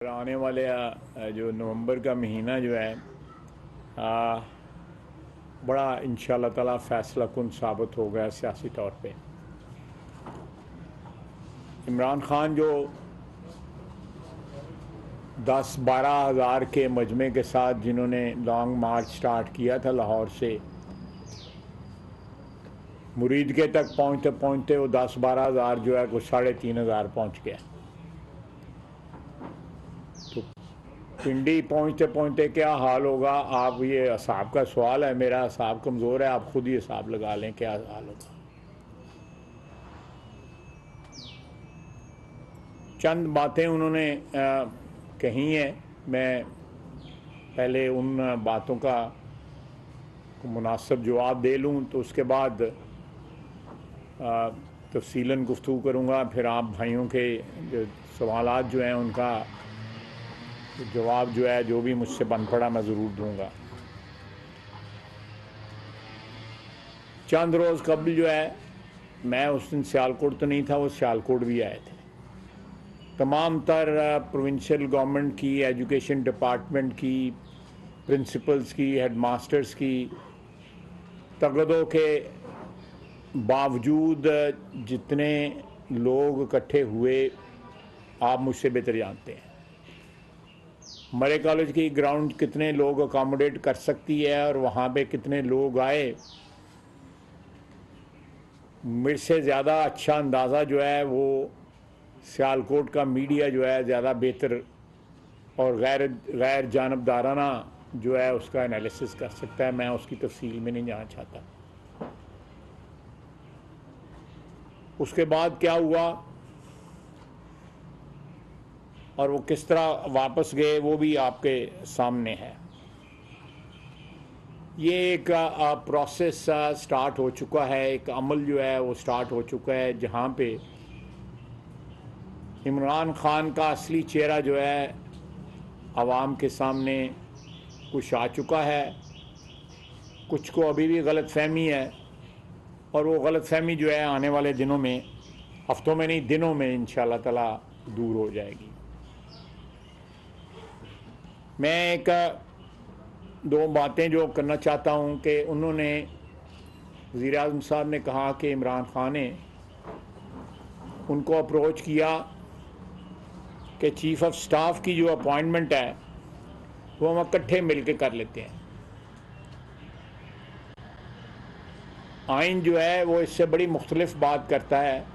आने वाले जो नवंबर का महीना जो है बड़ा इंशाअल्लाह ताला फैसला कुन साबित हो गया सियासी तौर पे। इमरान खान जो 10-12 हज़ार के मजमे के साथ जिन्होंने लॉन्ग मार्च स्टार्ट किया था लाहौर से मुरीद के तक पहुँचते पहुँचते वो 10-12 हज़ार जो है कुछ 3,500 पहुँच गया। तो पिंडी पहुँचते पहुँचते क्या हाल होगा, आप ये हिसाब का सवाल है, मेरा हिसाब कमज़ोर है, आप खुद ही हिसाब लगा लें क्या हाल होगा। चंद बातें उन्होंने कही हैं, मैं पहले उन बातों का मुनासिब जवाब दे लूँ तो उसके बाद तफसीलन गुफ्तगू करूँगा, फिर आप भाइयों के जो सवालात जो हैं उनका जवाब जो है जो भी मुझसे बन पड़ा मैं ज़रूर दूँगा। चंद रोज़ कबल जो है मैं उस दिन सियालकोट तो नहीं था, वो सियालकोट भी आए थे। तमाम तर प्रोविंशियल गवर्नमेंट की, एजुकेशन डिपार्टमेंट की, प्रिंसिपल्स की, हेड मास्टर्स की तगदों के बावजूद जितने लोग इकट्ठे हुए आप मुझसे बेहतर जानते हैं। मरे कॉलेज की ग्राउंड कितने लोग अकोमोडेट कर सकती है और वहाँ पे कितने लोग आए, मेरे से ज़्यादा अच्छा अंदाज़ा जो है वो सियालकोट का मीडिया जो है ज़्यादा बेहतर और गैर जानबदाराना जो है उसका एनालिसिस कर सकता है। मैं उसकी तफसील में नहीं जाना चाहता। उसके बाद क्या हुआ और वो किस तरह वापस गए वो भी आपके सामने है। ये एक प्रोसेस स्टार्ट हो चुका है, एक अमल जो है वो स्टार्ट हो चुका है जहाँ पे इमरान खान का असली चेहरा जो है आवाम के सामने कुछ आ चुका है। कुछ को अभी भी गलत फहमी है और वो गलत फहमी जो है आने वाले दिनों में, हफ्तों में नहीं दिनों में इंशाअल्लाह ताला दूर हो जाएगी। मैं एक दो बातें जो करना चाहता हूँ कि उन्होंने वज़ीर आज़म साहब ने कहा कि इमरान खान ने उनको अप्रोच किया कि चीफ़ ऑफ स्टाफ की जो अपॉइंटमेंट है वो हम इकट्ठे मिल के कर लेते हैं। आइन जो है वो इससे बड़ी मुख्तलिफ बात करता है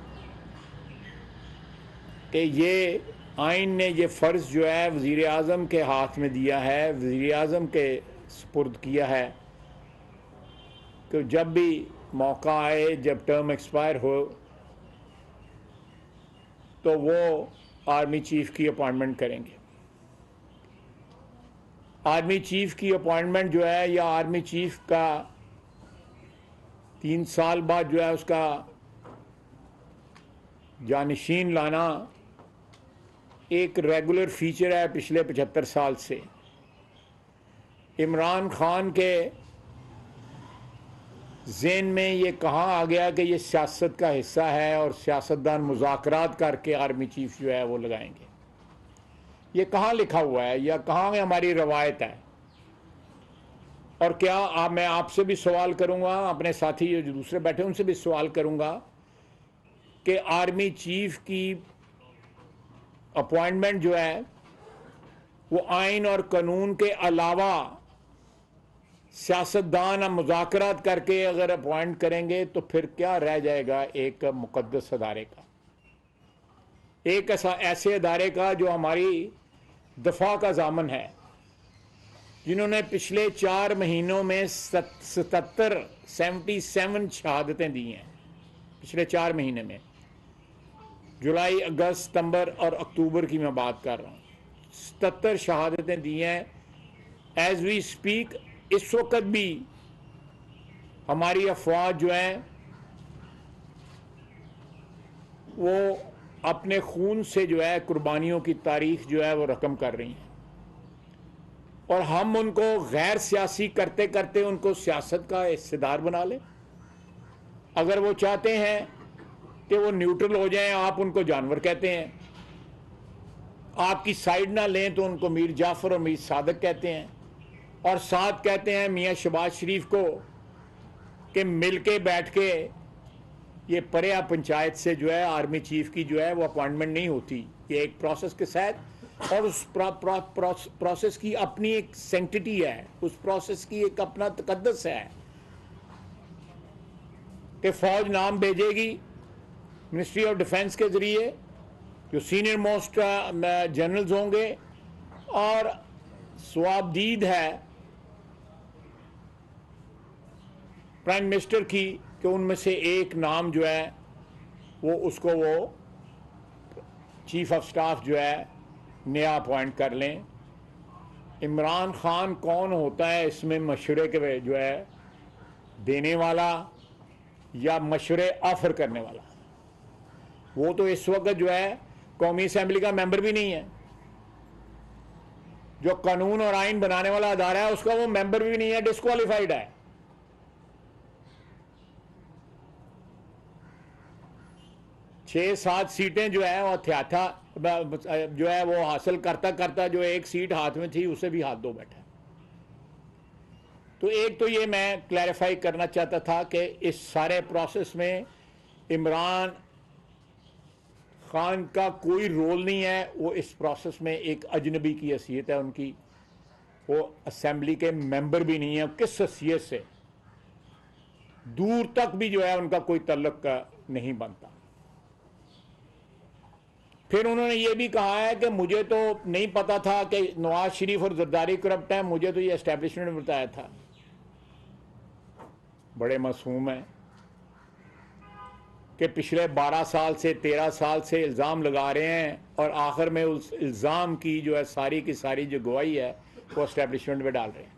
कि ये आइन ने ये फ़र्ज़ जो है वज़ीर आज़म के हाथ में दिया है, वज़ीर आज़म के सुपुर्द किया है कि जब भी मौका आए, जब टर्म एक्सपायर हो तो वो आर्मी चीफ़ की अपॉइंटमेंट करेंगे। आर्मी चीफ़ की अपॉइंटमेंट जो है या आर्मी चीफ़ का 3 साल बाद जो है उसका जानशीन लाना एक रेगुलर फीचर है पिछले 75 साल से। इमरान खान के ज़हन में ये कहाँ आ गया कि ये सियासत का हिस्सा है और सियासतदान मुज़ाकरात करके आर्मी चीफ़ जो है वो लगाएंगे। ये कहाँ लिखा हुआ है या कहाँ में हमारी रवायत है? और क्या मैं आपसे भी सवाल करूँगा, अपने साथी जो दूसरे बैठे उनसे भी सवाल करूँगा कि आर्मी चीफ़ की अपॉइंटमेंट जो है वो आइन और कानून के अलावा सियासतदान मुज़ाकरात करके अगर अपॉइंट करेंगे तो फिर क्या रह जाएगा एक मुक़द्दस अदारे का, एक ऐसे अदारे का जो हमारी दफा का ज़ामन है, जिन्होंने पिछले 4 महीनों में 77 शहादतें दी हैं। पिछले 4 महीने में जुलाई, अगस्त, सितंबर और अक्टूबर की मैं बात कर रहा हूँ, 77 शहादतें दी हैं। एज वी स्पीक इस वक्त भी हमारी अफवाज जो हैं वो अपने खून से जो है कुर्बानियों की तारीख जो है वो रकम कर रही हैं और हम उनको गैर सियासी करते करते उनको सियासत का हिस्सेदार बना लें। अगर वो चाहते हैं कि वो न्यूट्रल हो जाएं, आप उनको जानवर कहते हैं। आपकी साइड ना लें तो उनको मीर जाफर और मीर सादक कहते हैं, और साथ कहते हैं मियाँ शहबाज शरीफ को कि मिल के बैठ के ये परिया पंचायत से जो है आर्मी चीफ की जो है वो अपॉइंटमेंट नहीं होती, ये एक प्रोसेस के साथ, और उस प्रोसेस की अपनी एक सेंटिटी है, उस प्रोसेस की एक अपना तकद्दस है कि फौज नाम भेजेगी मिनिस्ट्री ऑफ डिफेंस के जरिए, जो सीनियर मोस्ट जनरल्स होंगे, और स्वाबदीद है प्राइम मिनिस्टर की कि उनमें से एक नाम जो है वो उसको वो चीफ ऑफ स्टाफ जो है नया अपॉइंट कर लें। इमरान खान कौन होता है इसमें मशवरे के जो है देने वाला या मशवरे ऑफर करने वाला? वो तो इस वक्त जो है कौमी असेंबली का मेंबर भी नहीं है, जो कानून और आइन बनाने वाला अदारा है उसका वो मेंबर भी नहीं है, डिस्क्वालिफाइड है। छह सात सीटें जो है वो थ्याथा जो है वो हासिल करता करता जो एक सीट हाथ में थी उसे भी हाथ धो बैठा। तो एक तो ये मैं क्लैरिफाई करना चाहता था कि इस सारे प्रोसेस में इमरान खान का कोई रोल नहीं है, वो इस प्रोसेस में एक अजनबी की हैसियत है उनकी, वो असेंबली के मेंबर भी नहीं है, किस हैसियत से दूर तक भी जो है उनका कोई तल्लुक नहीं बनता। फिर उन्होंने ये भी कहा है कि मुझे तो नहीं पता था कि नवाज शरीफ और जरदारी करप्ट है, मुझे तो ये एस्टेब्लिशमेंट ने बताया था। बड़े मासूम हैं कि पिछले 12 साल से 13 साल से इल्ज़ाम लगा रहे हैं और आखिर में उस इल्ज़ाम की जो है सारी की सारी जो गवाही है वो एस्टेब्लिशमेंट में डाल रहे हैं।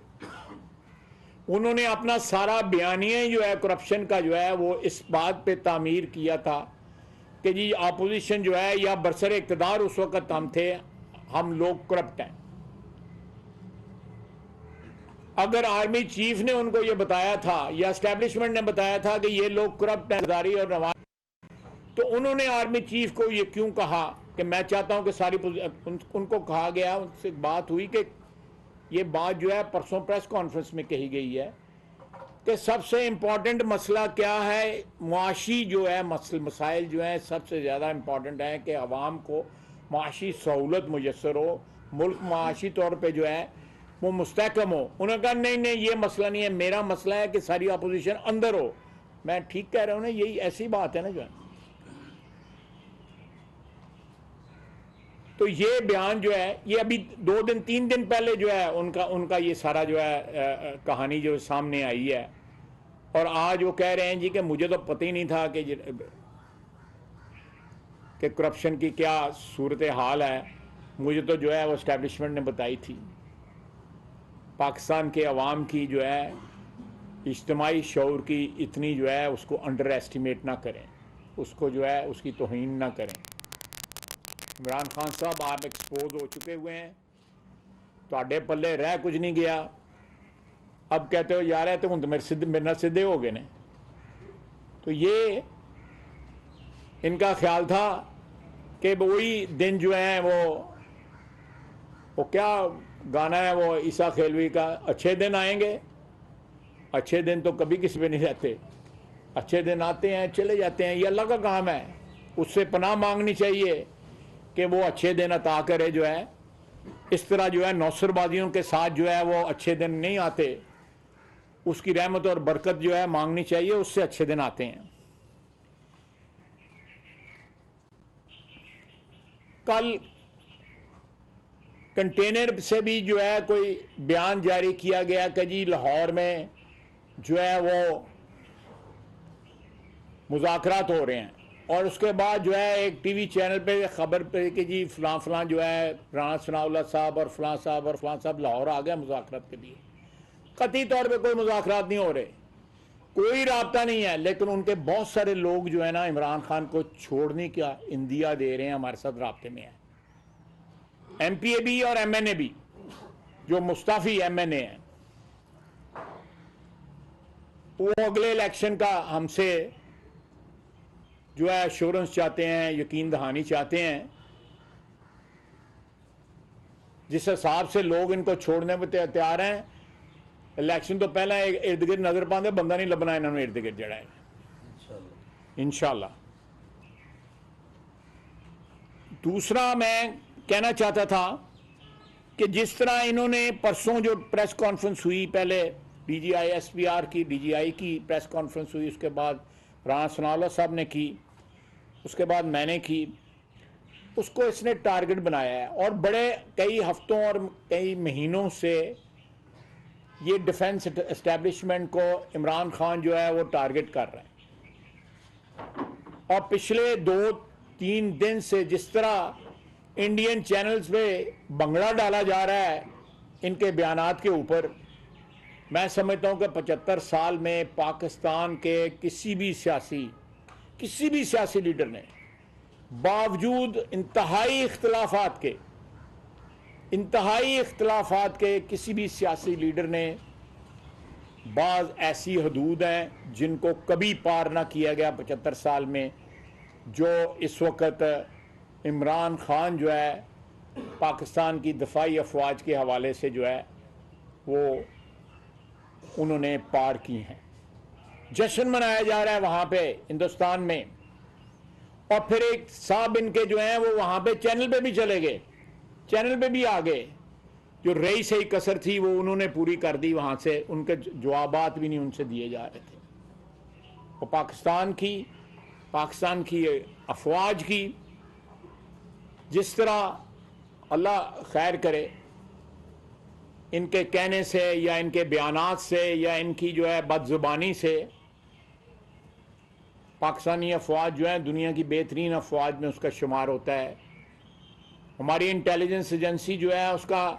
उन्होंने अपना सारा बयानिया जो है करप्शन का जो है वो इस बात पे तामीर किया था कि जी अपोजिशन जो है या बरसर इक़्तिदार उस वक्त हम थे, हम लोग करप्ट हैं। अगर आर्मी चीफ ने उनको ये बताया था या एस्टेब्लिशमेंट ने बताया था कि ये लोग करप्ट हैं जरदारी और नवाज, तो उन्होंने आर्मी चीफ को ये क्यों कहा कि मैं चाहता हूं कि सारी उनको कहा गया, उनसे बात हुई कि ये बात जो है परसों प्रेस कॉन्फ्रेंस में कही गई है कि सबसे इंपॉर्टेंट मसला क्या है, मुआशी जो है मसाइल जो है सबसे ज़्यादा इंपॉर्टेंट है कि अवाम को मुआशी सहूलत मुयसर हो, मुल्क मुआशी तौर पे जो है वो मुस्तहकम हो। उन्होंने कहा नहीं नहीं ये मसला नहीं है, मेरा मसला है कि सारी अपोजिशन अंदर हो। मैं ठीक कह रहा हूँ ना, यही ऐसी बात है ना जो है। तो ये बयान जो है ये अभी 2 दिन 3 दिन पहले जो है उनका ये सारा जो है कहानी जो सामने आई है, और आज वो कह रहे हैं जी कि मुझे तो पता ही नहीं था कि करप्शन की क्या सूरत हाल है, मुझे तो जो है वो एस्टेब्लिशमेंट ने बताई थी। पाकिस्तान के अवाम की जो है इज्तिमाई शऊर की इतनी जो है उसको अंडर एस्टिमेट ना करें, उसको जो है उसकी तौहीन ना करें। इमरान खान साहब आप एक्सपोज हो चुके हुए हैं, तो पल्ले रह कुछ नहीं गया। अब कहते हो यार है तो हूँ तो मेरे नाल सीधे हो गए ने। तो ये इनका ख्याल था कि वही दिन जो है वो क्या गाना है वो ईसा खेलवी का, अच्छे दिन आएंगे। अच्छे दिन तो कभी किसी पे नहीं रहते, अच्छे दिन आते हैं चले जाते हैं, ये अल्लाह का काम है। उससे पनाह मांगनी चाहिए कि वो अच्छे दिन अता करे जो है। इस तरह जो है नौसरबाजियों के साथ जो है वो अच्छे दिन नहीं आते, उसकी रहमत और बरकत जो है मांगनी चाहिए, उससे अच्छे दिन आते हैं। कल कंटेनर से भी जो है कोई बयान जारी किया गया कि जी लाहौर में जो है वो मुज़ाकरात हो रहे हैं, और उसके बाद जो है एक टीवी चैनल पे खबर पे कि जी फलां फलां जो है राना सनाउल्लाह साहब और फलां साहब लाहौर आ गए मुज़ाकरात के लिए। कतई तौर पे कोई मुज़ाकरात नहीं हो रहे, कोई राब्ता नहीं है, लेकिन उनके बहुत सारे लोग जो है ना इमरान खान को छोड़ने का इंदिया दे रहे हैं, हमारे साथ राब्ते में है। MPA भी और MNA भी, जो मुस्ताफ़ी MNA हैं, वो अगले इलेक्शन का हमसे जो है एश्योरेंस चाहते हैं, यकीन दहानी चाहते हैं जिस हिसाब से लोग इनको छोड़ने में तैयार हैं, इलेक्शन तो पहले इर्द गिर्द नजर पाते, बंदा नहीं लभना इन्होंने इर्द गिर्द जड़ा है इंशाल्लाह। दूसरा मैं कहना चाहता था कि जिस तरह इन्होंने परसों जो प्रेस कॉन्फ्रेंस हुई, पहले DGI SPR की, DGI की प्रेस कॉन्फ्रेंस हुई, उसके बाद राना सनाउल्लाह साहब ने की, उसके बाद मैंने की, उसको इसने टारगेट बनाया है और बड़े कई हफ्तों और कई महीनों से ये डिफेंस एस्टेब्लिशमेंट को इमरान खान जो है वो टारगेट कर रहे हैं। और पिछले 2-3 दिन से जिस तरह इंडियन चैनल्स पे बंगड़ा डाला जा रहा है इनके बयानात के ऊपर, मैं समझता हूं कि 75 साल में पाकिस्तान के किसी भी सियासी लीडर ने बावजूद इंतहाई इख्तलाफात के किसी भी सियासी लीडर ने, बाज ऐसी हदूद हैं जिनको कभी पार ना किया गया 75 साल में, जो इस वक्त इमरान खान जो है पाकिस्तान की दफाई अफवाज के हवाले से जो है वो उन्होंने पार की हैं। जश्न मनाया जा रहा है वहाँ पे हिंदुस्तान में, और फिर एक साहब इनके जो हैं वो वहाँ पे चैनल पे भी चले गए, चैनल पे भी आ गए, जो रही सही कसर थी वो उन्होंने पूरी कर दी, वहाँ से उनके जवाबात भी नहीं उनसे दिए जा रहे थे। और पाकिस्तान की अफवाज की जिस तरह अल्लाह खैर करे, इनके कहने से या इनके बयानात से या इनकी जो है बदजुबानी से पाकिस्तानी अफवाज जो है दुनिया की बेहतरीन अफवाज में उसका शुमार होता है। हमारी इंटेलिजेंस एजेंसी जो है उसका,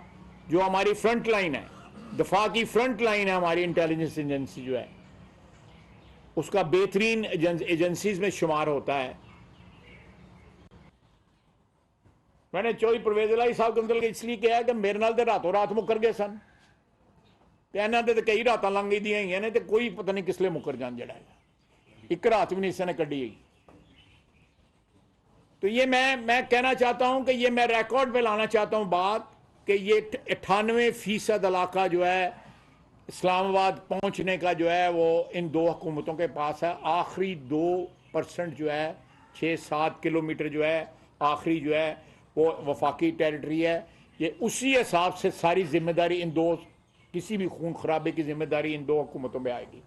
जो हमारी फ्रंट लाइन है, दफा की फ्रंट लाइन है हमारी इंटेलिजेंस एजेंसी जो है, उसका बेहतरीन एजेंसीज में शुमार होता है। मैंने चौधरी परवेज इलाही साहब के मतलब इसलिए कहा कि मेरे नाल तो रातों रात मुकर गए सन, इन्हों के तो कई रात लंघ दियां ही ने, तो कोई पता नहीं किसले मुकर जान जड़ा है, एक रात भी नहीं इसने कड़ी है। तो ये मैं कहना चाहता हूं कि ये मैं रिकॉर्ड पे लाना चाहता हूं बात कि ये 98% इलाका जो है इस्लामाबाद पहुंचने का जो है वो इन दो हुकूमतों के पास है। आखिरी 2% जो है 6-7 किलोमीटर जो है आखिरी जो है वो वफाकी टेरिटरी है। ये उसी हिसाब से सारी जिम्मेदारी इन दो, किसी भी खून खराबे की जिम्मेदारी इन दो हुकूमतों में आएगी।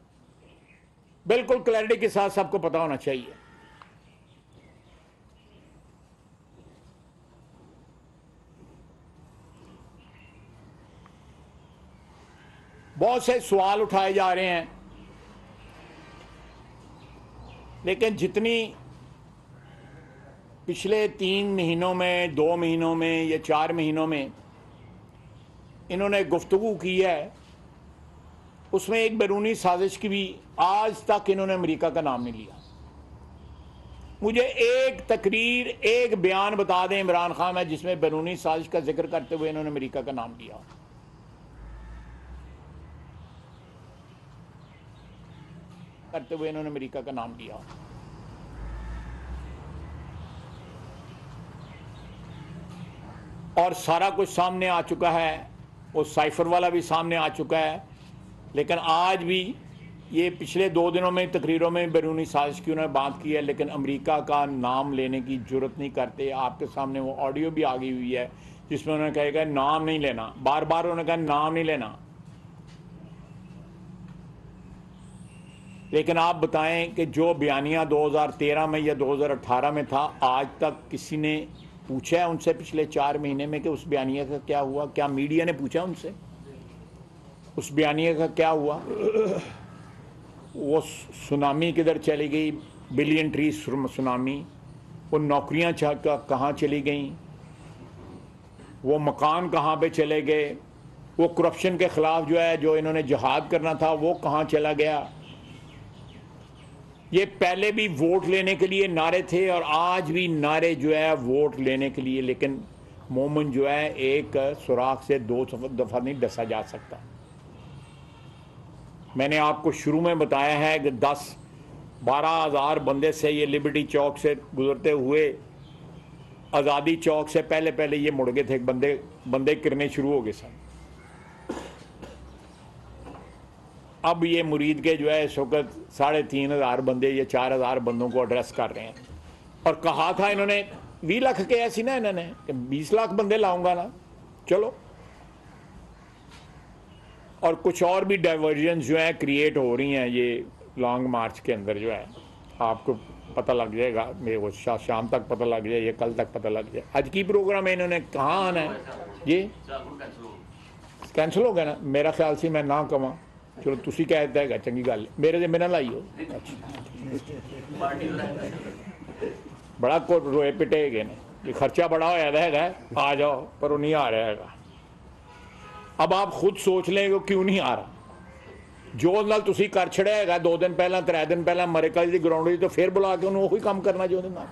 बिल्कुल क्लैरिटी के साथ सबको पता होना चाहिए। बहुत से सवाल उठाए जा रहे हैं, लेकिन जितनी पिछले 3 महीनों में, 2 महीनों में या 4 महीनों में इन्होंने गुफ्तगू की है, उसमें एक बैरूनी साजिश की भी आज तक इन्होंने अमेरिका का नाम नहीं लिया। मुझे एक तकरीर, एक बयान बता दें इमरान खान में जिसमें बैरूनी साजिश का जिक्र करते हुए इन्होंने अमेरिका का नाम लिया। इन्होंने अमेरिका का नाम लिया। और सारा कुछ सामने आ चुका है, वो साइफर वाला भी सामने आ चुका है, लेकिन आज भी ये पिछले 2 दिनों में तकरीरों में बैरूनी साजिश की उन्होंने बात की है, लेकिन अमेरिका का नाम लेने की जरूरत नहीं करते। आपके सामने वो ऑडियो भी आ गई हुई है जिसमें उन्होंने कहा नाम नहीं लेना, बार बार उन्होंने कहा नाम नहीं लेना। लेकिन आप बताएं कि जो बयानिया 2013 में या 2018 में था, आज तक किसी ने पूछा है उनसे पिछले 4 महीने में कि उस बयानिया का क्या हुआ? क्या मीडिया ने पूछा उनसे उस बयानिया का क्या हुआ? वो सुनामी किधर चली गई, बिलियन ट्री सुनामी, वो नौकरियां कहाँ चली गई, वो मकान कहाँ पे चले गए, वो करप्शन के खिलाफ जो है जो इन्होंने जिहाद करना था वो कहाँ चला गया। ये पहले भी वोट लेने के लिए नारे थे और आज भी नारे जो है वोट लेने के लिए, लेकिन मोमन जो है एक सुराख से 2 दफ़ा नहीं डसा जा सकता। मैंने आपको शुरू में बताया है कि 10-12 हज़ार बंदे से ये लिबर्टी चौक से गुजरते हुए आज़ादी चौक से पहले पहले ये मुड़ गए थे, बंदे गिरने शुरू हो गए सन। अब ये मुरीद के जो है इस वक्त 3,500 बंदे या 4,000 बंदों को एड्रेस कर रहे हैं। और कहा था इन्होंने 20 लाख के ऐसी ना, इन्होंने कि 20 लाख बंदे लाऊंगा ना, चलो। और कुछ और भी डाइवर्जन जो है क्रिएट हो रही हैं ये लॉन्ग मार्च के अंदर जो है, आपको पता लग जाएगा, मेरे को शाम तक पता लग जाए या कल तक पता लग जाए। आज की प्रोग्राम है, इन्होंने कहाँ आना है? ये कैंसिल हो गया ना, मेरा ख्याल से मैं ना कमा, चलो तुसी कहते है चंगी गल, मेरे जिम्मे ना लाइयो। बड़ा को रोए पिटे गए ने, ये खर्चा बड़ा होया है, आ जाओ, पर वो नहीं आ रहा है। अब आप खुद सोच लें कि क्यों नहीं आ रहा। जो नाल तुसी कर छड़िया है 2 दिन पहला 3 दिन पहला अमेरिका की ग्राउंड तो फिर बुला के उन्होंने वही काम करना जो ना।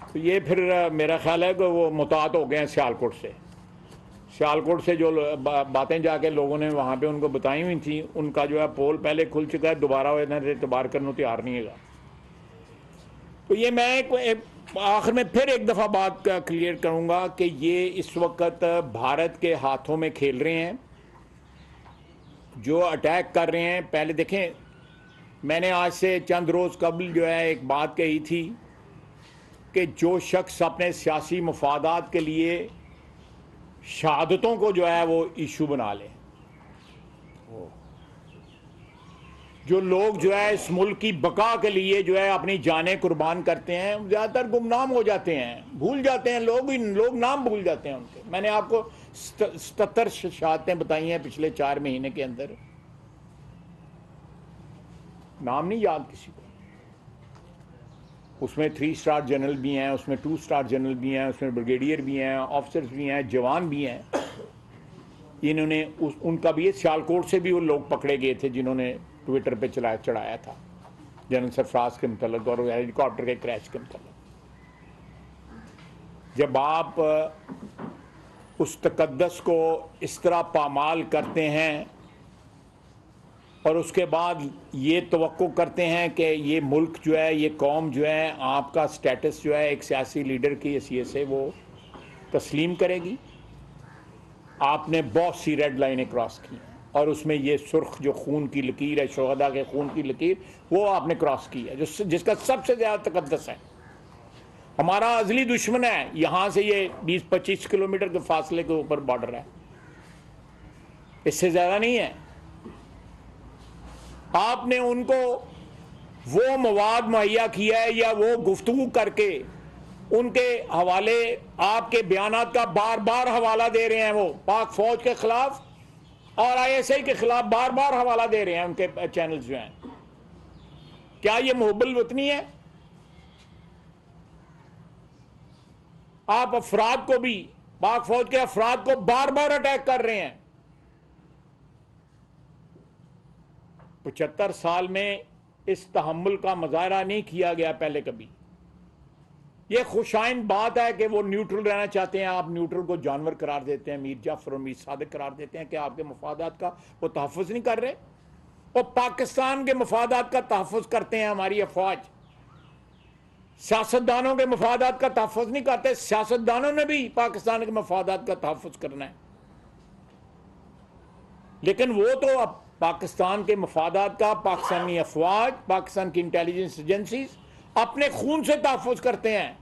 तो ये फिर मेरा ख्याल है कि वो मुतात हो गए हैं सियालकोट से जो बातें जाके लोगों ने वहाँ पे उनको बताई हुई थी, उनका जो है पोल पहले खुल चुका है, दोबारा वो इन्हें एतबार करने तैयार नहीं है। तो ये मैं आखिर में फिर एक दफ़ा बात का क्लियर करूँगा कि ये इस वक्त भारत के हाथों में खेल रहे हैं, जो अटैक कर रहे हैं। पहले देखें, मैंने आज से चंद रोज़ कबल जो है एक बात कही थी कि जो शख्स अपने सियासी मफादात के लिए शहादतों को जो है वो इशू बना ले, जो लोग जो है इस मुल्क की बका के लिए जो है अपनी जानें कुर्बान करते हैं, ज़्यादातर गुमनाम हो जाते हैं, भूल जाते हैं, लोग नाम भूल जाते हैं उनके। मैंने आपको 77 शहादतें बताई हैं पिछले 4 महीने के अंदर, नाम नहीं याद किसी को। उसमें 3 स्टार जनरल भी हैं, उसमें 2 स्टार जनरल भी हैं, उसमें ब्रिगेडियर भी हैं, ऑफिसर्स भी हैं, जवान भी हैं। इन्होंने उनका भी सियालकोट से भी वो लोग पकड़े गए थे जिन्होंने ट्विटर पे चढ़ाया था जनरल सरफराज के मतलब और हेलीकॉप्टर के क्रैश के मतलब। जब आप उस तकद्दस को इस तरह पामाल करते हैं और उसके बाद ये तवक्को करते हैं कि ये मुल्क जो है, ये कौम जो है, आपका स्टेटस जो है एक सियासी लीडर की हैसियत से वो तस्लीम करेगी, आपने बहुत सी रेड लाइनें क्रॉस की और उसमें ये सुर्ख जो खून की लकीर है, शुहदा के खून की लकीर, वो आपने क्रॉस की है, जिसका सबसे ज़्यादा तकद्दस है। हमारा अजली दुश्मन है, यहाँ से ये 20-25 किलोमीटर के फासले के ऊपर बॉर्डर है, इससे ज़्यादा नहीं है। आपने उनको वो मवाद मुहैया किया है या वो गुफ्तगू करके उनके हवाले, आपके बयानात का बार बार हवाला दे रहे हैं, वो पाक फौज के खिलाफ और ISI के खिलाफ बार बार हवाला दे रहे हैं उनके चैनल्स जो हैं। क्या ये मुहब्बुल वतनी है? आप अफराद को भी, पाक फौज के अफराद को बार बार अटैक कर रहे हैं। 75 साल में इस तहम्मुल का मुजाहरा नहीं किया गया पहले कभी। ये खुशाइन बात है कि वो न्यूट्रल रहना चाहते हैं, आप न्यूट्रल को जानवर करार देते हैं, मीर जाफर और मीर सादिक करार देते हैं कि आपके मफादात का वो तहफ़्फ़ुज़ नहीं कर रहे। और पाकिस्तान के मफादात का तहफ़्फ़ुज़ करते हैं हमारी अफवाज, सियासतदानों के मफादात का तहफ़्फ़ुज़ नहीं करते। सियासतदानों ने भी पाकिस्तान के मफादात का तहफ़्फ़ुज़ करना है, लेकिन वो तो अब पाकिस्तान के मफादात का पाकिस्तानी अफवाज, पाकिस्तान की इंटेलिजेंस एजेंसीज अपने खून से तहफ़्फ़ुज़ करते हैं,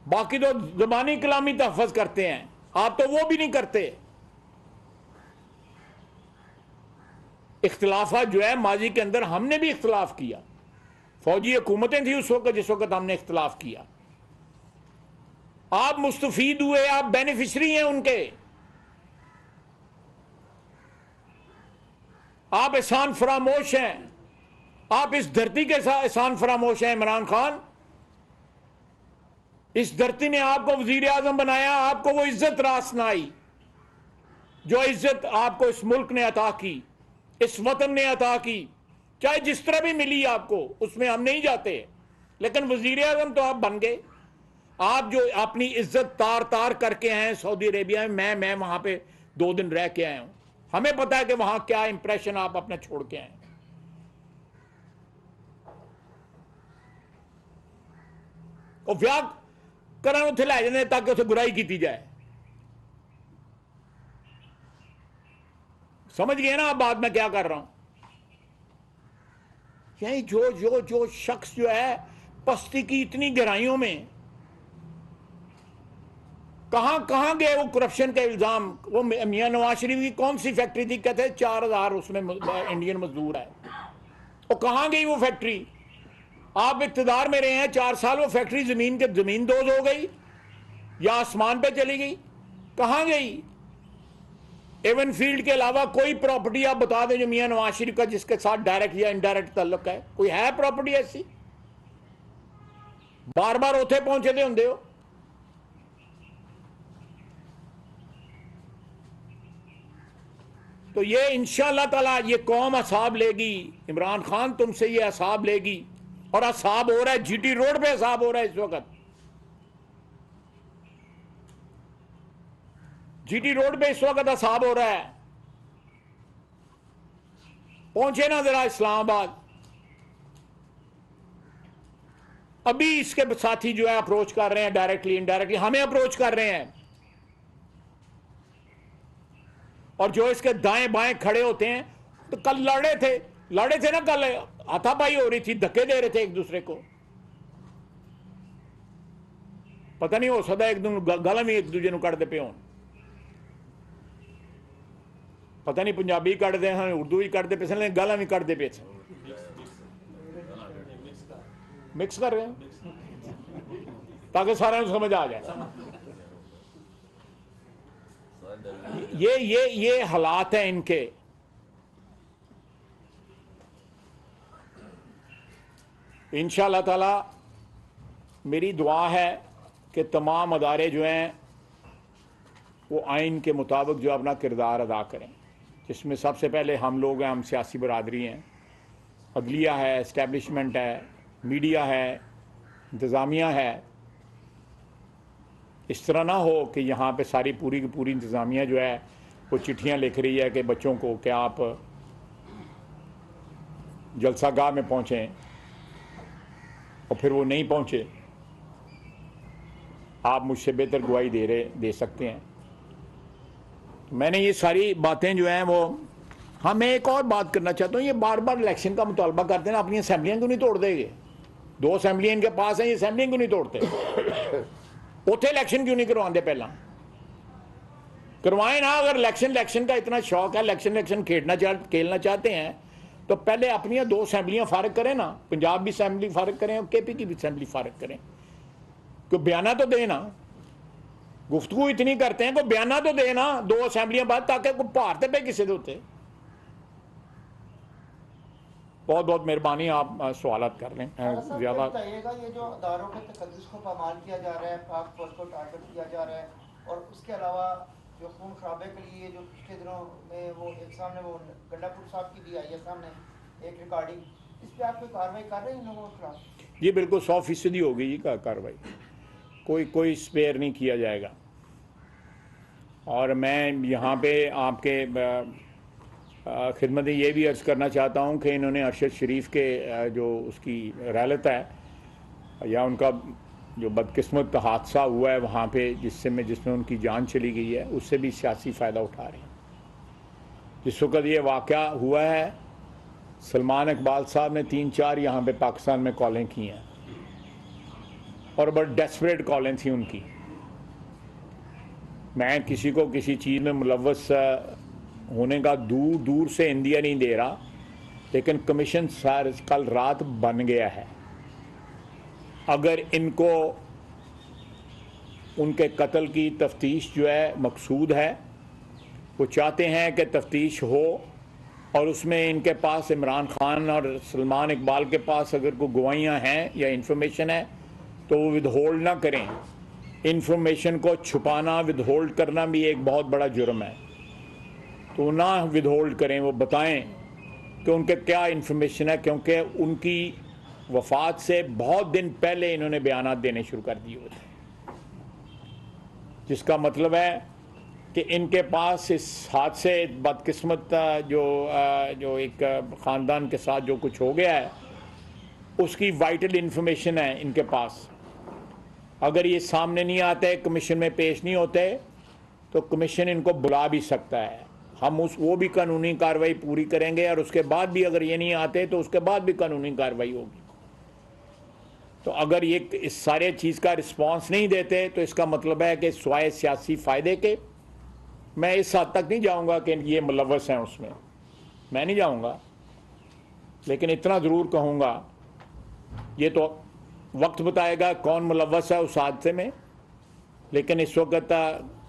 बाकी तो ज़बानी कलामी तहफ़्फ़ुज़ करते हैं। आप तो वो भी नहीं करते। इख्तिलाफात जो है माजी के अंदर हमने भी इख्तिलाफ किया, फौजी हुकूमतें थी उस वक्त जिस वक्त हमने इख्तिलाफ किया। आप मुस्तफीद हुए, आप बेनिफिशरी हैं उनके, आप एहसान फरामोश हैं, आप इस धरती के साथ एहसान फरामोश हैं। इमरान खान, इस धरती ने आपको वजीर आजम बनाया, आपको वो इज्जत रास न आई जो इज्जत आपको इस मुल्क ने अता की, इस वतन ने अता की, चाहे जिस तरह भी मिली आपको, उसमें हम नहीं जाते, लेकिन वजीर आजम तो आप बन गए। आप जो अपनी इज्जत तार तार करके आए सऊदी अरेबिया में, मैं वहां पे 2 दिन रह के आया हूं, हमें पता है कि वहां क्या इंप्रेशन आप अपना छोड़ के आए। ਉਹ ਵਿਆਹ ਕਰਨ ਉੱਥੇ ਲੈ ਜਾਂਦੇ ਤਾਂ ਕਿ ਉੱਥੇ ਬੁਰਾਈ ਕੀਤੀ जाए। समझ गए ना आप बात मैं क्या कर रहा हूं? यही जो जो जो शख्स जो है पस्ती की इतनी गहराइयों में, कहां कहां गए वो करप्शन का इल्जाम? वो मियां नवाज शरीफ की कौन सी फैक्ट्री थी, कहते 4000 उसमें इंडियन मजदूर है, वो कहां गई वो फैक्ट्री? आप इक्तदार में रहे हैं 4 साल, वो फैक्ट्री जमीन दोज हो गई या आसमान पे चली गई? कहां गई? एवन फील्ड के अलावा कोई प्रॉपर्टी आप बता दें जो मियां नवाज शरीफ का जिसके साथ डायरेक्ट या इनडायरेक्ट ताल्लुक है? कोई है प्रॉपर्टी ऐसी? बार बार उथे पहुंचे दे होंगे हो। तो ये इंशाअल्लाह ताला ये कौम असाब लेगी, इमरान खान तुमसे ये असाब लेगी, और असाब हो रहा है, जीटी रोड पे असाब हो रहा है इस वक्त। जीटी रोड पे इस वक्त असाब हो रहा है। पहुंचे ना जरा इस्लामाबाद। अभी इसके साथी जो है अप्रोच कर रहे हैं, डायरेक्टली इनडायरेक्टली हमें अप्रोच कर रहे हैं, और जो इसके दाएं बाएं खड़े होते हैं, तो कल लड़े थे ना, कल हाथापाई हो रही थी, धक्के दे रहे थे एक दूसरे को। पता नहीं हो सकता एक गल भी एक दूजे कटते पे हो, पता नहीं पंजाबी कटते हैं, उर्दू भी कटते पे, लेकिन गल भी कटते पे, मिक्स कर रहे हैं ताकि सारे समझ आ जाए। ये हालात हैं इनके। इंशाअल्लाह ताला मेरी दुआ है कि तमाम अदारे जो हैं वो आइन के मुताबिक जो अपना किरदार अदा करें, जिसमें सबसे पहले हम लोग हैं, हम सियासी बरादरी हैं, अदलिया है, इस्टेब्लिशमेंट है, मीडिया है, इंतज़ामिया है। इस तरह ना हो कि यहाँ पे सारी पूरी की पूरी इंतज़ामिया जो है वो चिट्ठियाँ लिख रही है कि बच्चों को कि आप जलसागाह में पहुँचें, और फिर वो नहीं पहुँचे। आप मुझसे बेहतर गवाही दे सकते हैं। तो मैंने ये सारी बातें जो हैं वो, हाँ मैं एक और बात करना चाहता हूँ, ये बार बार इलेक्शन का मुतालबा करते हैं, अपनी असम्बलियाँ क्यों नहीं तोड़ देंगे? 2 असम्बलियाँ इनके पास हैं, ये असम्बलियाँ क्यों नहीं तोड़ते? उथे इलेक्शन क्यों नहीं करवाते? पहला करवाएं ना। अगर इलेक्शन का इतना शौक है, इलेक्शन खेलना चाहते हैं, तो पहले अपनी 2 असम्बलियाँ फारग करें ना। पंजाब भी असम्बली फारग करें और केपी की भी असम्बली फारग करें। कोई बयाना तो दे ना, गुफ्तगू इतनी करते हैं, कोई बयाना तो दे ना 2 असम्बलियाँ बाद, ताकि कोई भारत पे किसी होते। बहुत बहुत मेहरबानी, आप सवालत कर लें ज़्यादा। ये जो अदारों के तकद्दुस को पामाल किया जा रहा है, पाक फौज को टारगेट किया जा रहा है, और उसके अलावा जो खून खराबे के लिए जो पिछले दिनों में वो एक सामने वो गंडापुर साहब की भी आई है सामने एक रिकॉर्डिंग, इस पर आप कोई कार्रवाई कर रहे हैं इन लोगों के खिलाफ? जी बिल्कुल 100% होगी जी कार्रवाई, कोई स्पेयर नहीं किया जाएगा। और मैं यहाँ पे आपके खिदमत ये भी अर्ज़ करना चाहता हूँ कि इन्होंने अरशद शरीफ के जो उसकी रहलत है या उनका जो बदकिस्मत हादसा हुआ है वहाँ पे जिसमें उनकी जान चली गई है, उससे भी सियासी फ़ायदा उठा रहे हैं। जिस वक्त ये वाक़या हुआ है, सलमान इकबाल साहब ने 3-4 यहाँ पे पाकिस्तान में कॉलें की हैं, और बड़ी डेस्परेट कॉलें थी उनकी। मैं किसी को किसी चीज़ में मुलव्वस होने का दूर से इंदिया नहीं दे रहा, लेकिन कमीशन सर कल रात बन गया है। अगर इनको उनके कत्ल की तफ्तीश जो है मकसूद है, वो चाहते हैं कि तफ्तीश हो और उसमें इनके पास इमरान खान और सलमान इकबाल के पास अगर कोई गवाहियाँ हैं या इंफॉर्मेशन है तो वो विदहोल्ड ना करें। इंफॉर्मेशन को छुपाना, विदहोल्ड करना भी एक बहुत बड़ा जुर्म है, तो ना विदहोल्ड करें, वो बताएं कि उनके क्या इंफॉर्मेशन है, क्योंकि उनकी वफ़ात से बहुत दिन पहले इन्होंने बयानात देने शुरू कर दिए होते, जिसका मतलब है कि इनके पास इस हादसे बदकिस्मत जो एक ख़ानदान के साथ जो कुछ हो गया है उसकी वाइटल इंफॉर्मेशन है इनके पास। अगर ये सामने नहीं आते, कमीशन में पेश नहीं होते, तो कमीशन इनको बुला भी सकता है। हम वो भी कानूनी कार्रवाई पूरी करेंगे, और उसके बाद भी अगर ये नहीं आते तो उसके बाद भी कानूनी कार्रवाई होगी। तो अगर ये इस सारे चीज़ का रिस्पांस नहीं देते तो इसका मतलब है कि स्वाय सियासी फ़ायदे के, मैं इस हद तक नहीं जाऊंगा कि ये मुलव्वस हैं उसमें, मैं नहीं जाऊंगा, लेकिन इतना ज़रूर कहूँगा, ये तो वक्त बताएगा कौन मुलव्वस है उस हादसे में। लेकिन इस वक्त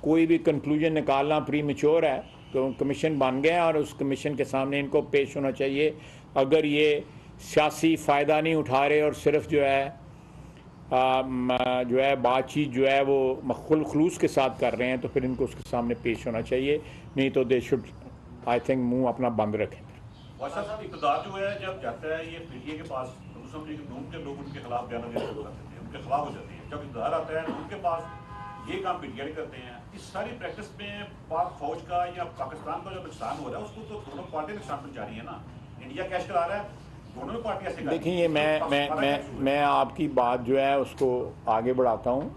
कोई भी कंक्लूजन निकालना प्री मैच्योर है। तो कमीशन बन गया और उस कमीशन के सामने इनको पेश होना चाहिए। अगर ये सियासी फ़ायदा नहीं उठा रहे और सिर्फ जो है बातचीत जो है वो खुलूस के साथ कर रहे हैं, तो फिर इनको उसके सामने पेश होना चाहिए। नहीं तो दे शुड, आई थिंक, मुंह अपना बंद रखें। इक़्तिदार जो है जब जाता है ये पीटीए के पास, तो समझिए कि नून के लोग उनके खिलाफ बयान देना शुरू कर देते हैं, उनके खिलाफ हो जाती है। जब इक़्तिदार आता है उनके पास ये काम पीटीआई करते हैं। इस सारी प्रैक्टिस में पाक फौज का या पाकिस्तान का जो नुकसान हो रहा है उसको तो दोनों पार्टी नुकसान पहुंचा रही है ना। इंडिया कैश करा रहा है, दोनों पार्टियां से। देखिए, मैं आपकी बात जो है उसको आगे बढ़ाता हूँ।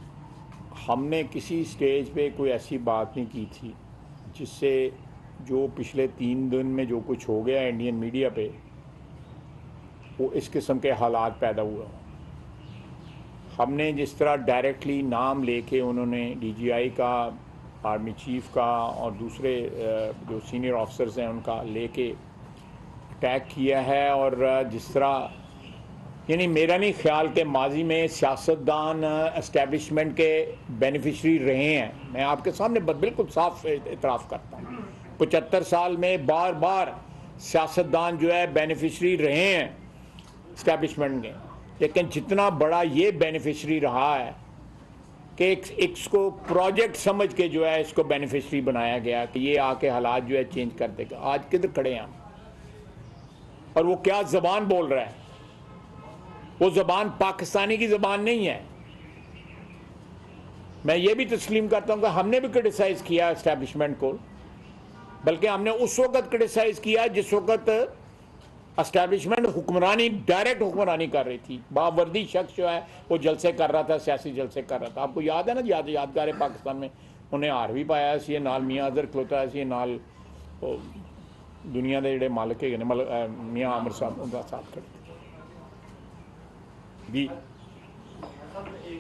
हमने किसी स्टेज पे कोई ऐसी बात नहीं की थी जिससे जो पिछले 3 दिन में जो कुछ हो गया इंडियन मीडिया पे, वो इस किस्म के हालात पैदा हुए। हमने जिस तरह डायरेक्टली नाम लेके उन्होंने डीजीआई का, आर्मी चीफ का और दूसरे जो सीनियर ऑफिसर्स हैं उनका लेके अटैक किया है, और जिस तरह, यानी मेरा नहीं ख्याल कि माजी में सियासतदान एस्टेब्लिशमेंट के बेनिफिशरी रहे हैं। मैं आपके सामने बिल्कुल साफ इतराफ़ करता हूँ, 75 साल में बार बार सियासतदान जो है बेनिफिशरी रहे हैं इस्टेब्लिशमेंट के। लेकिन जितना बड़ा ये बेनिफिशरी रहा है कि इसको प्रोजेक्ट समझ के जो है इसको बेनिफिशरी बनाया गया कि ये आके हालात जो है चेंज कर देगा। आज किधर खड़े हैं हम, और वो क्या ज़बान बोल रहा है? वो ज़बान पाकिस्तानी की ज़बान नहीं है। मैं ये भी तस्लीम करता हूँ कि हमने भी क्रिटिसाइज़ किया इस्टेब्लिशमेंट को, बल्कि हमने उस वक्त क्रिटिसाइज़ किया जिस वक्त एस्टैब्लिशमेंट हुक्मरानी, डायरेक्ट हुक्मरानी कर रही थी। बावर्दी शख्स जो है वो जलसे कर रहा था, सियासी जलसे कर रहा था। आपको याद है ना, यादगार है पाकिस्तान में उन्हें हार भी पाया सी नाल मियाँ अजहर खलोता सी नाल दुनिया के जोड़े मालिक है मियाँ आमिर साहब उनका साथ खड़े जी। एक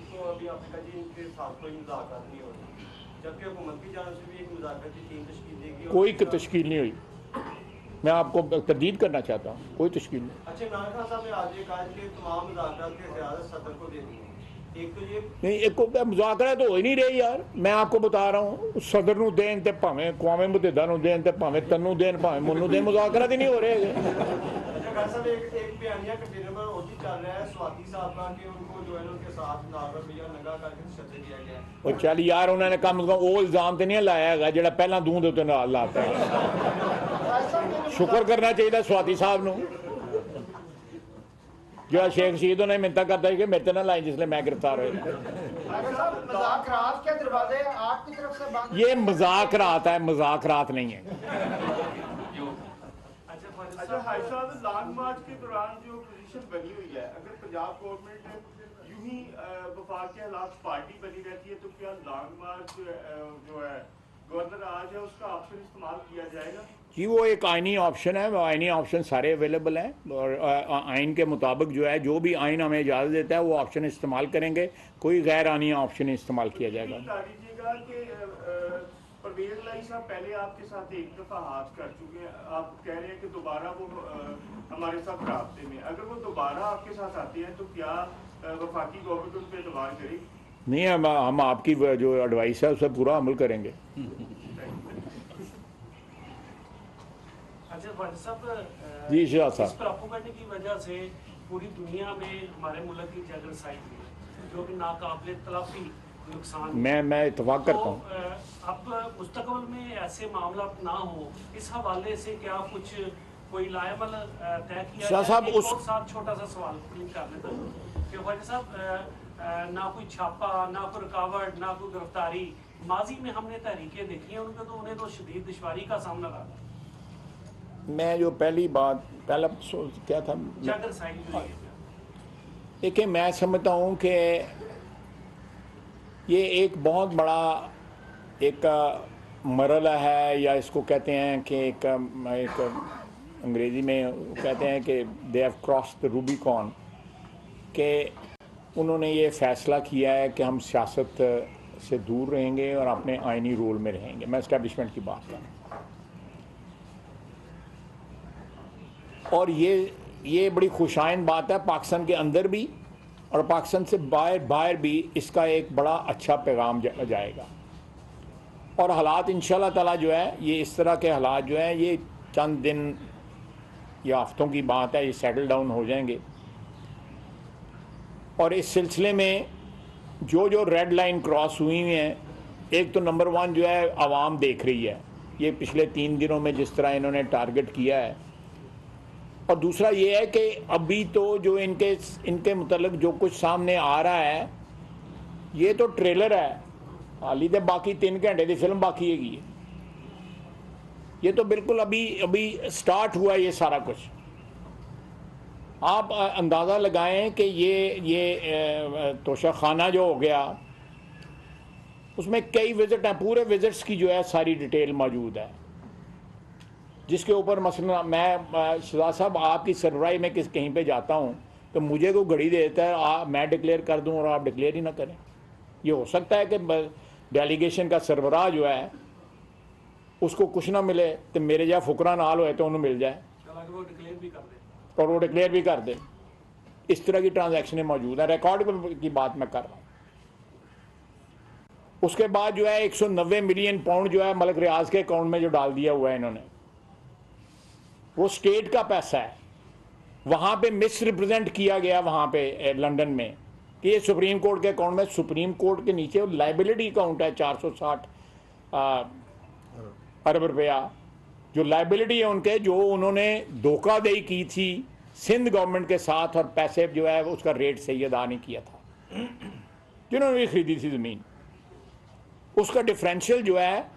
तो अभी आपने कहा जी इनके साथ कोई मुज़ाकरात नहीं हो रही, जबकि हुकूमत की जानिब से भी एक मुज़ाकराती टीम तश्कील दी गई। कोई तश्कील नहीं हुई, मैं आपको तरदीद करना चाहता हूँ, कोई तश्कील नहीं। अच्छा, इमरान खान साहब ने आज ये कहा कि तमाम मुज़ाकरात की इजाज़त सदर को दे दी है। एक तो ये नहीं, एक मुज़ाकरा तो हो ही नहीं रही यार। मैं आपको बता रहा हूँ, सदर नूं देन ते भावें कौमे मुतहदा नूं देन ते भावें तन्नू देन भावें मुन्नू देन, मुज़ाकरा तो नहीं हो रहे। अच्छा साहब, एक बयानिया कंटेनर पर ओजी चल रहा है स्वाति साहब का कि उनको जो है उनके साथ नागर भैया नंगा करके तशद्दुद किया गया है। और चल यार, उन्होंने कम से कम वो इल्जाम तो नहीं लाया है जो पहला दूं दे लाता है। शुक्र करना चाहिए स्वाति साहब नूं, जो शेख रशीद उन्हें मिन्नत करता है कि मेरे ते ना लाई जिसले मैं गिरफ्तार हुए। मुज़ाकरात के दरवाजे आपकी तरफ से बंद। ये मजाकरात है, मजाकरात नहीं है। अच्छा हाई साहब, लॉन्ग मार्च के दौरान जो पोजीशन बनी हुई है, अगर पंजाब गवर्नमेंट यूं ही वफाक के खिलाफ पार्टी बनी रहती है, तो क्या लॉन्ग मार्च जो है गवर्नर आज है उसका ऑप्शन इस्तेमाल किया जाएगा? जी, वो एक आइनी ऑप्शन है, वो आइनी ऑप्शन सारे अवेलेबल हैं, और आइन के मुताबिक जो है, जो भी आइन हमें इजाज़त देता है वो ऑप्शन इस्तेमाल करेंगे। कोई गैर आइनी ऑप्शन इस्तेमाल किया जाएगा। दीजिएगा कि परवेज लाई साहब पहले आपके साथ एक दफ़ा हाथ कर चुके हैं, आप कह रहे हैं कि दोबारा वो हमारे साथ राब्ते में, अगर वो दोबारा आपके साथ आते हैं तो क्या वफाकी गवर्नमेंट उन पर एतबार करेगी? नहीं, हम आपकी जो एडवाइस है उसे पूरा अमल करेंगे। अच्छा भाई साहब, जी शाह साहब, इस प्रोपेगेंडा की वजह से पूरी दुनिया में हमारे मुल्क की जागरसाई हुई, जो कि नाकाबिले तलाफी नुकसान। मैं इत्तफाक करता हूँ। तो अब मुस्तकबिल में ऐसे मामला ना हो, इस हवाले से क्या कुछ कोई लायमल तय किया शाह साहब, जाए? उस साथ छोटा सा सवाल कर लेता हूँ कि भाई साहब, ना कोई छापा, ना कोई रुकावट, ना कोई गिरफ्तारी। माजी में हमने तहरीकें देखी हैं उनका, तो उन्हें तो शदीद दुश्वारी का सामना रहा। मैं जो पहला क्या था, देखिए, मैं समझता हूँ कि ये एक बहुत बड़ा एक मरला है, या इसको कहते हैं कि एक अंग्रेज़ी में कहते हैं कि they have crossed the Rubicon, कि उन्होंने ये फ़ैसला किया है कि हम सियासत से दूर रहेंगे और अपने आइनी रोल में रहेंगे। मैं इस्टेब्लिशमेंट की बात कर रहा हूँ। और ये बड़ी खुशाइन बात है पाकिस्तान के अंदर भी, और पाकिस्तान से बाहर भी इसका एक बड़ा अच्छा पैगाम जाएगा। और हालात इंशाल्लाह ताला जो है, ये इस तरह के हालात जो हैं, ये चंद दिन या हफ्तों की बात है, ये सेटल डाउन हो जाएंगे। और इस सिलसिले में जो रेड लाइन क्रॉस हुई हैं, एक तो नंबर 1 जो है आवाम देख रही है, ये पिछले 3 दिनों में जिस तरह इन्होंने टारगेट किया है। और दूसरा ये है कि अभी तो जो इनके मतलब जो कुछ सामने आ रहा है, ये तो ट्रेलर है, हाली तो बाकी 3 घंटे की फिल्म बाकी हैगी। ये तो बिल्कुल अभी स्टार्ट हुआ ये सारा कुछ। आप अंदाज़ा लगाएं कि ये तोशाखाना जो हो गया, उसमें कई विज़िट हैं, पूरे विज़िट्स की जो है सारी डिटेल मौजूद है, जिसके ऊपर मसलन मैं शहजाद साहब आपकी सरबराही में कहीं पे जाता हूँ तो मुझे को घड़ी देता है, मैं डिक्लेयर कर दूँ और आप डिक्लेयर ही ना करें। ये हो सकता है कि डेलीगेशन का सरबराह जो है उसको कुछ ना मिले तो मेरे जहाँ फुकरा नाल होए तो उन्हें मिल जाए, और वो डिक्लेयर भी कर दे। इस तरह की ट्रांजैक्शनें मौजूद हैं, रिकॉर्ड की बात मैं कर रहा हूँ। उसके बाद जो है 190 मिलियन पाउंड जो है मलिक रियाज के अकाउंट में जो डाल दिया हुआ है इन्होंने, वो स्टेट का पैसा है। वहाँ पे मिस रिप्रेजेंट किया गया वहाँ पे लंदन में कि ये सुप्रीम कोर्ट के अकाउंट में, सुप्रीम कोर्ट के नीचे लाइबिलिटी अकाउंट है 460 अरब रुपया जो लाइबिलिटी है उनके, जो उन्होंने धोखाधड़ी की थी सिंध गवर्नमेंट के साथ, और पैसे जो है उसका रेट सही अदा नहीं किया था, जिन्होंने भी खरीदी थी ज़मीन, उसका डिफरेंशियल जो है।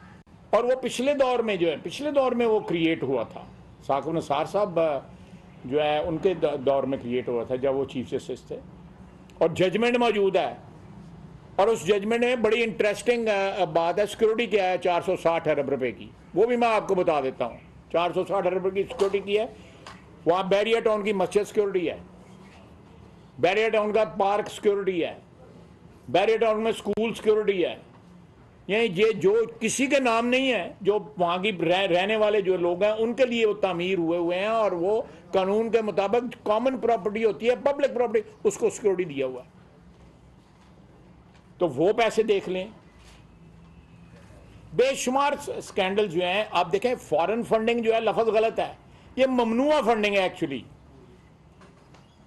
और वो पिछले दौर में जो है, पिछले दौर में वो क्रिएट हुआ था, साकिब निसार साहब जो है उनके दौर में क्रिएट हुआ था जब वो चीफ जस्टिस थे, और जजमेंट मौजूद है। और उस जजमेंट में बड़ी इंटरेस्टिंग बात है, सिक्योरिटी क्या है 460 अरब रुपए की, वो भी मैं आपको बता देता हूँ। 460 अरब रुपए की सिक्योरिटी की है। वहाँ बैरियर टाउन की मस्जिद सिक्योरिटी है, बैरियर टाउन का पार्क सिक्योरिटी है, बैरियर टाउन में स्कूल सिक्योरिटी है। ये जो किसी के नाम नहीं है, जो वहाँ की रहने वाले जो लोग हैं उनके लिए वो तामीर हुए हैं, और वो कानून के मुताबिक कॉमन प्रॉपर्टी होती है, पब्लिक प्रॉपर्टी, उसको सिक्योरिटी दिया हुआ है। तो वो पैसे देख लें। बेशुमार स्कैंडल जो हैं आप देखें, फॉरेन फंडिंग जो है लफ्ज़ गलत है, ये ममनुआ फंडिंग है एक्चुअली।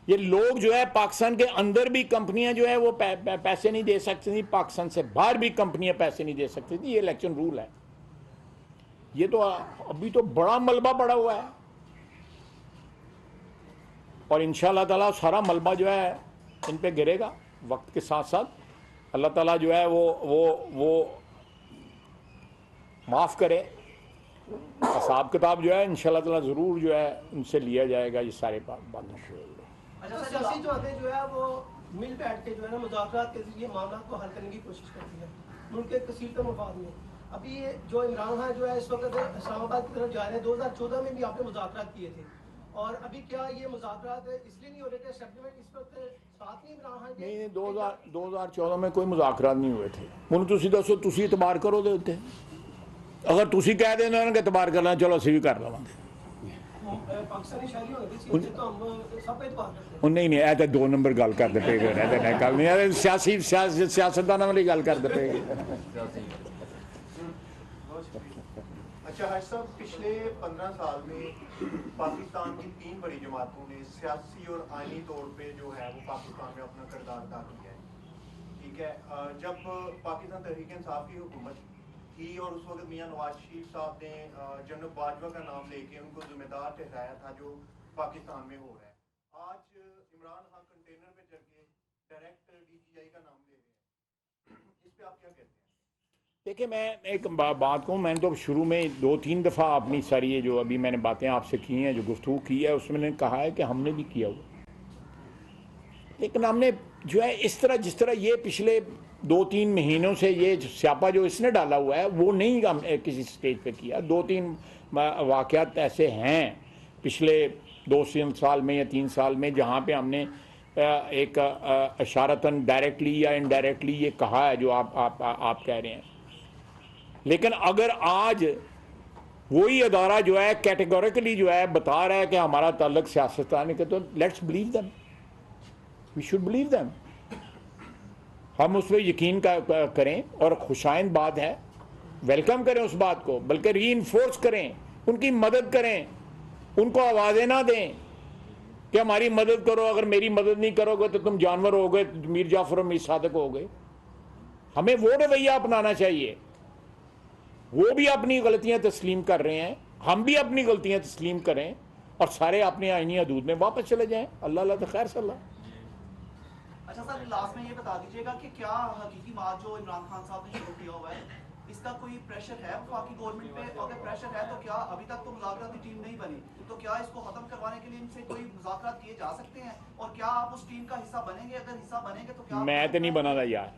ये लोग जो है पाकिस्तान के अंदर भी कंपनियां जो है वो पैसे नहीं दे सकती थी, पाकिस्तान से बाहर भी कंपनियां पैसे नहीं दे सकती थी, ये इलेक्शन रूल है। ये तो अभी तो बड़ा मलबा पड़ा हुआ है, और इंशाअल्लाह ताला सारा मलबा जो है इन पे गिरेगा वक्त के साथ साथ। अल्लाह ताला जो है वो माफ़ करे। हिसाब किताब जो है इंशाअल्लाह ताला ज़रूर जो है उनसे लिया जाएगा ये सारे बातों को। अच्छा, सियासी जमातें जो है वो मिल बैठ के जो है ना मुज़ाकरात के जरिए मामला को हल करने की कोशिश करती है मुल्क के कसीर के मफाद में। अभी ये जो इमरान खान जो है इस वक्त इस्लामाबाद की तरफ जा रहे हैं, 2014 में भी आपने मुज़ाकरात किए थे, और अभी क्या ये मुज़ाकरात इसलिए नहीं हो रहे थे, एस्टेब्लिशमेंट इस वक्त साथ नहीं इमरान खान के? नहीं, 2014 में कोई मुज़ाकरात नहीं हुए थे। उन्होंने तुसी दसो, तुसी इतबार करो दे उत्ते, अगर तुसी कह देना उन्होंने इतबार करना, चलो असीं भी कर लवांगे। नहीं नहीं, ऐ 2 नंबर गल करते पे गल नहीं, सियासतदानां वाली गल करते पे। अच्छा हज साहब, पिछले 15 साल में पाकिस्तान की 3 बड़ी जमातों ने सियासी और आईनी तौर पे जो है वो पाकिस्तान में अपना किरदार अदा किया है, ठीक है। जब पाकिस्तान तहरीक इंसाफ की हुकूमत थी और उस वक्त मियां नवाज शरीफ साहब ने जनरल बाजवा का नाम लेके उनको जिम्मेदार ठहराया था जो पाकिस्तान में हो रहा है। आज इमरान खान कंटेनर में चढ़ के डायरेक्ट DCI का नाम ले रहे हैं, इस पे आप क्या कहते हैं? देखिए, मैं एक बात कहूँ, मैंने तो शुरू में 2-3 दफ़ा अपनी सारी ये जो अभी मैंने बातें आपसे की हैं, जो गुफ्तगू की है, उसमें मैंने कहा है कि हमने भी किया हुआ, लेकिन हमने जो है इस तरह जिस तरह ये पिछले 2-3 महीनों से ये स्यापा जो इसने डाला हुआ है वो नहीं हम किसी स्टेज पे किया। 2-3 वाक़यात ऐसे हैं पिछले 2-3 साल में या 3 साल में जहाँ पे हमने एक इशारतन डायरेक्टली या इनडायरेक्टली ये कहा है जो आप कह रहे हैं। लेकिन अगर आज वही अदारा जो है कैटेगोरिकली जो है बता रहा है कि हमारा ताल्लुक सियासतदान के, तो let's believe them, we should believe them. हम उस पर यकीन करें और खुशाइंद बात है, वेलकम करें उस बात को, बल्कि रीइंफोर्स करें, उनकी मदद करें, उनको आवाज़ें ना दें कि हमारी मदद करो, अगर मेरी मदद नहीं करोगे तो तुम जानवर हो गए, मीर जाफर और मीर सादिक हो गए। हमें वो रवैया अपनाना चाहिए। वो भी अपनी गलतियां तस्लीम कर रहे हैं, हम भी अपनी गलतियां तस्लीम करें और सारे अपने आईनी हदूद में वापस चले जाएं। अल्लाह अल्लाह तो खैर सल्लाह। अच्छा सर, लास्ट में ये बता दीजिएगा कि क्या हकीकी मार्च जो इमरान खान साहब ने शुरू किया हुआ है, इसका कोई प्रेशर है वफाकी गवर्नमेंट पे? अगर प्रेशर है तो क्या अभी तक तो मुज़ाकराती टीम नहीं बनी, तो क्या इसको खत्म करवाने के लिए इनसे कोई मुज़ाकरात किए जा सकते हैं? और क्या आप उस टीम का हिस्सा बनेंगे? अगर हिस्सा बनेंगे तो क्या? मैं तो नहीं बना था यार,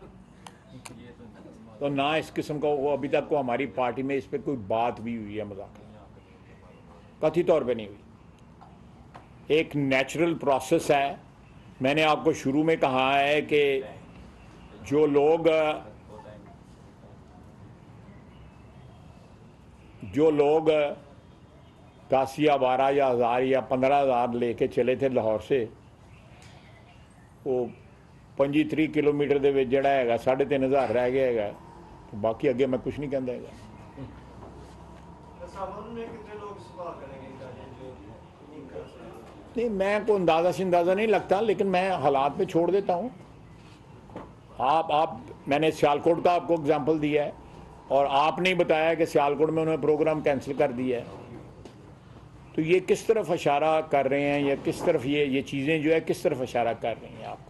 तो ना इस किस्म का वो अभी तक को हमारी पार्टी में इस पर कोई बात भी हुई है, मुज़ाकरा कथित तौर पे नहीं हुई। एक नेचुरल प्रोसेस है। मैंने आपको शुरू में कहा है कि जो लोग 10 या 12 या 1000 या 15,000 लेके चले थे लाहौर से, वो 25 किलोमीटर ਦੇ ਵਿੱਚ ਜਿਹੜਾ ਹੈਗਾ 3,500 ਰਹਿ ਗਿਆ ਹੈਗਾ, बाकी अगे मैं कुछ नहीं कहता है। नहीं, मैं कोई अंदाज़ा नहीं लगता, लेकिन मैं हालात पे छोड़ देता हूँ। मैंने सियालकोट का आपको एग्जांपल दिया है और आपने बताया कि सियालकोट में उन्होंने प्रोग्राम कैंसिल कर दिया है। तो ये किस तरफ इशारा कर रहे हैं, या किस तरफ ये चीज़ें जो है किस तरफ इशारा कर रही हैं आपको?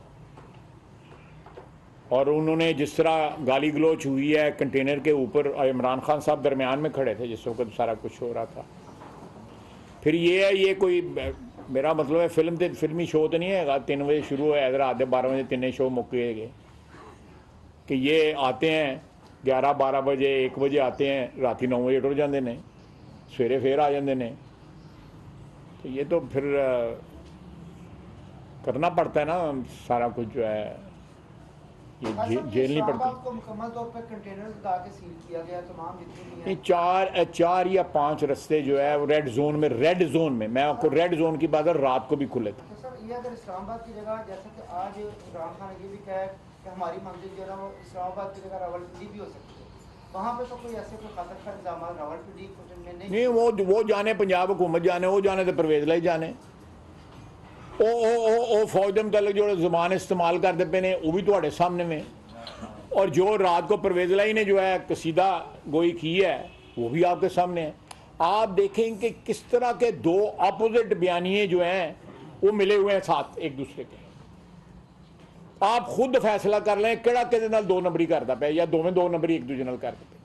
और उन्होंने जिस तरह गाली गलोच हुई है कंटेनर के ऊपर, इमरान खान साहब दरमियान में खड़े थे जिस वक्त सारा कुछ हो रहा था। फिर ये कोई मेरा मतलब है फिल्मी शो तो नहीं है 3 बजे शुरू है, रात के 12 बजे 3 शो मुक गए कि ये आते हैं 11-12 बजे 1 बजे आते हैं, रात 9 बजे टुर जाते हैं, सवेरे फिर आ जाते हैं। तो ये तो फिर करना पड़ता है ना सारा कुछ जो है, ये जेल नहीं पड़ती। को मुकम्मल तौर पर कंटेनर लगा के सील किया गया, तमाम जितनी नहीं 4 या 5 रास्ते जो है वो रेड जोन में मैं आपको रेड जोन की बात रात को भी खुले थे। तो सर ये अगर इस्लामाबाद की जगह, जैसा कि आज इमरान खान ने ये भी कहा है कि हमारी मंजिल जो है ना वो इस्लामाबाद की जगह रावलपिंडी भी हो सकती है, वहाँ पे तो कोई ऐसे कोई खतरे का इंतजाम रावलपिंडी नहीं, वो जाने पंजाब हुकूमत जाने, वो जाने तो परवेज लाई जाने, ਉਹ फौज के मुतल जो जबान इस्तेमाल करते पे ने वो भी थोड़े सामने में, और जो रात को परवेज लाई ने जो है कसीदा गोई की है वो भी आपके सामने है। आप देखें कि किस तरह के 2 अपोजिट बयानिए जो हैं वो मिले हुए हैं साथ एक दूसरे के। आप खुद फैसला कर लें कि 2 नंबरी करता पे या 2 नंबरी एक दूसरे नाल करते पे।